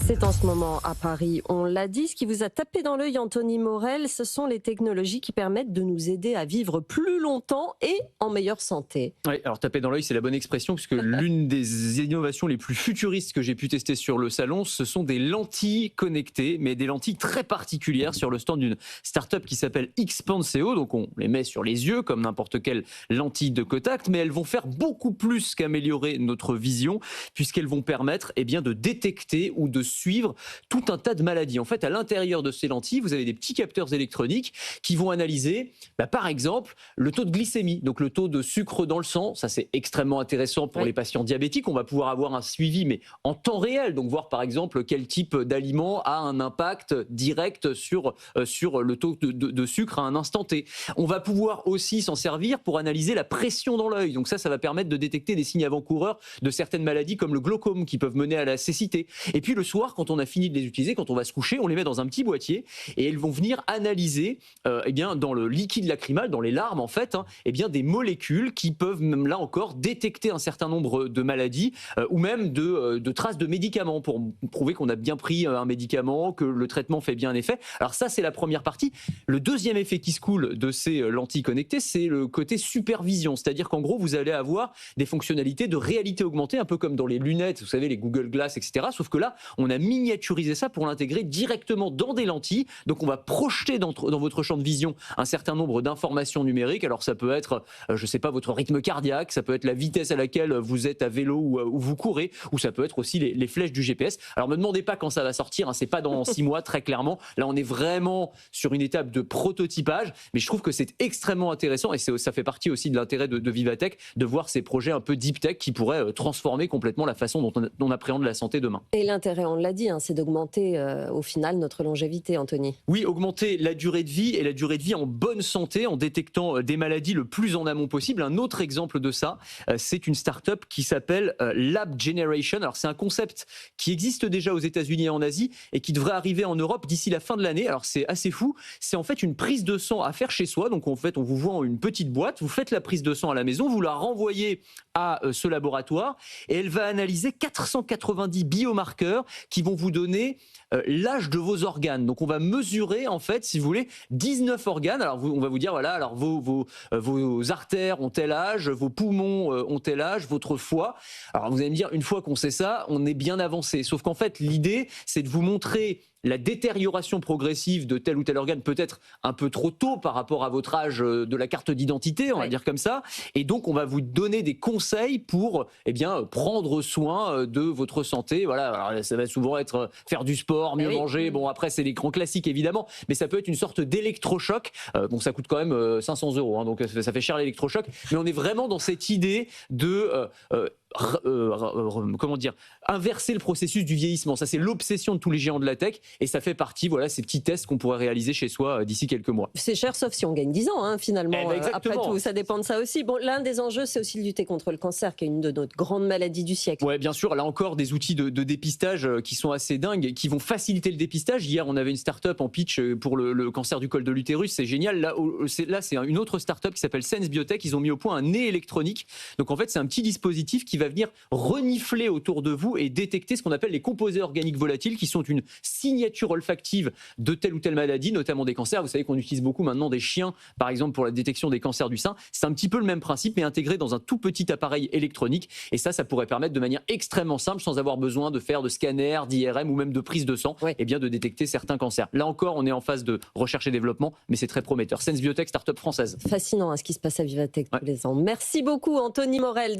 C'est en ce moment à Paris, on l'a dit, ce qui vous a tapé dans l'œil, Anthony Morel, ce sont les technologies qui permettent de nous aider à vivre plus longtemps et en meilleure santé. Oui, alors taper dans l'œil, c'est la bonne expression, puisque l'une des innovations les plus futuristes que j'ai pu tester sur le salon, ce sont des lentilles connectées, mais des lentilles très particulières sur le stand d'une start-up qui s'appelle Xpanseo. Donc on les met sur les yeux comme n'importe quelle lentille de contact, mais elles vont faire beaucoup plus qu'améliorer notre vision, puisqu'elles vont permettre de détecter ou de suivre tout un tas de maladies. En fait, à l'intérieur de ces lentilles, vous avez des petits capteurs électroniques qui vont analyser, par exemple, le taux de glycémie, donc le taux de sucre dans le sang. Ça, c'est extrêmement intéressant pour les patients diabétiques. On va pouvoir avoir un suivi, mais en temps réel. Donc, voir, par exemple, quel type d'aliment a un impact direct sur le taux de sucre à un instant T. On va pouvoir aussi s'en servir pour analyser la pression dans l'œil. Donc, ça va permettre de détecter des signes avant-coureurs de certaines maladies comme le glaucome qui peuvent mener à la cécité. Et puis, le soir, quand on a fini de les utiliser, quand on va se coucher, on les met dans un petit boîtier et elles vont venir analyser dans le liquide lacrymal, dans les larmes en fait, des molécules qui peuvent même là encore détecter un certain nombre de maladies ou même de traces de médicaments pour prouver qu'on a bien pris un médicament, que le traitement fait bien un effet. Alors ça, c'est la première partie. Le deuxième effet qui se coule de ces lentilles connectées, c'est le côté supervision, c'est-à-dire qu'en gros, vous allez avoir des fonctionnalités de réalité augmentée, un peu comme dans les lunettes, vous savez, les Google Glass, etc. Sauf que là, on a miniaturisé ça pour l'intégrer directement dans des lentilles. Donc on va projeter dans votre champ de vision un certain nombre d'informations numériques. Alors ça peut être, votre rythme cardiaque, ça peut être la vitesse à laquelle vous êtes à vélo ou vous courez, ou ça peut être aussi les flèches du GPS. Alors me demandez pas quand ça va sortir, c'est pas dans 6 mois très clairement. Là on est vraiment sur une étape de prototypage, mais je trouve que c'est extrêmement intéressant et ça fait partie aussi de l'intérêt de Vivatech de voir ces projets un peu deep tech qui pourraient transformer complètement la façon dont on appréhende la santé demain. Et l'intérêt, on l'a dit, c'est d'augmenter au final notre longévité, Anthony. Oui, augmenter la durée de vie et la durée de vie en bonne santé en détectant des maladies le plus en amont possible. Un autre exemple de ça, c'est une start-up qui s'appelle Lab Generation. Alors c'est un concept qui existe déjà aux États-Unis et en Asie et qui devrait arriver en Europe d'ici la fin de l'année. Alors c'est assez fou, c'est en fait une prise de sang à faire chez soi. Donc en fait, on vous voit en une petite boîte, vous faites la prise de sang à la maison, vous la renvoyez à ce laboratoire et elle va analyser 490 biomarqueurs qui vont vous donner l'âge de vos organes. Donc on va mesurer en fait, si vous voulez, 19 organes. Alors on va vous dire voilà, alors vos artères ont tel âge, vos poumons ont tel âge, votre foie. Alors vous allez me dire, une fois qu'on sait ça, on est bien avancé. Sauf qu'en fait l'idée, c'est de vous montrer la détérioration progressive de tel ou tel organe, peut-être un peu trop tôt par rapport à votre âge de la carte d'identité, on va dire comme ça. Et donc, on va vous donner des conseils pour prendre soin de votre santé. Voilà, alors, ça va souvent être faire du sport, mieux manger. Bon, après, c'est les grands classiques, évidemment. Mais ça peut être une sorte d'électrochoc. Bon, ça coûte quand même 500 €, donc ça fait cher l'électrochoc. Mais on est vraiment dans cette idée de... inverser le processus du vieillissement. Ça, c'est l'obsession de tous les géants de la tech et ça fait partie, ces petits tests qu'on pourrait réaliser chez soi d'ici quelques mois. C'est cher, sauf si on gagne 10 ans, finalement. Après tout, ça dépend de ça aussi. Bon, l'un des enjeux, c'est aussi de lutter contre le cancer, qui est une de nos grandes maladies du siècle. Oui, bien sûr. Là encore, des outils de dépistage qui sont assez dingues, qui vont faciliter le dépistage. Hier, on avait une start-up en pitch pour le cancer du col de l'utérus. C'est génial. Là, c'est une autre start-up qui s'appelle Sense Biotech. Ils ont mis au point un nez électronique. Donc, en fait, c'est un petit dispositif qui va venir renifler autour de vous et détecter ce qu'on appelle les composés organiques volatiles, qui sont une signature olfactive de telle ou telle maladie, notamment des cancers. Vous savez qu'on utilise beaucoup maintenant des chiens, par exemple, pour la détection des cancers du sein. C'est un petit peu le même principe, mais intégré dans un tout petit appareil électronique. Et ça pourrait permettre de manière extrêmement simple, sans avoir besoin de faire de scanner, d'IRM ou même de prise de sang, de détecter certains cancers. Là encore, on est en phase de recherche et développement, mais c'est très prometteur. Sense Biotech, start-up française. Fascinant ce qui se passe à Vivatech tous les ans. Merci beaucoup, Anthony Morel.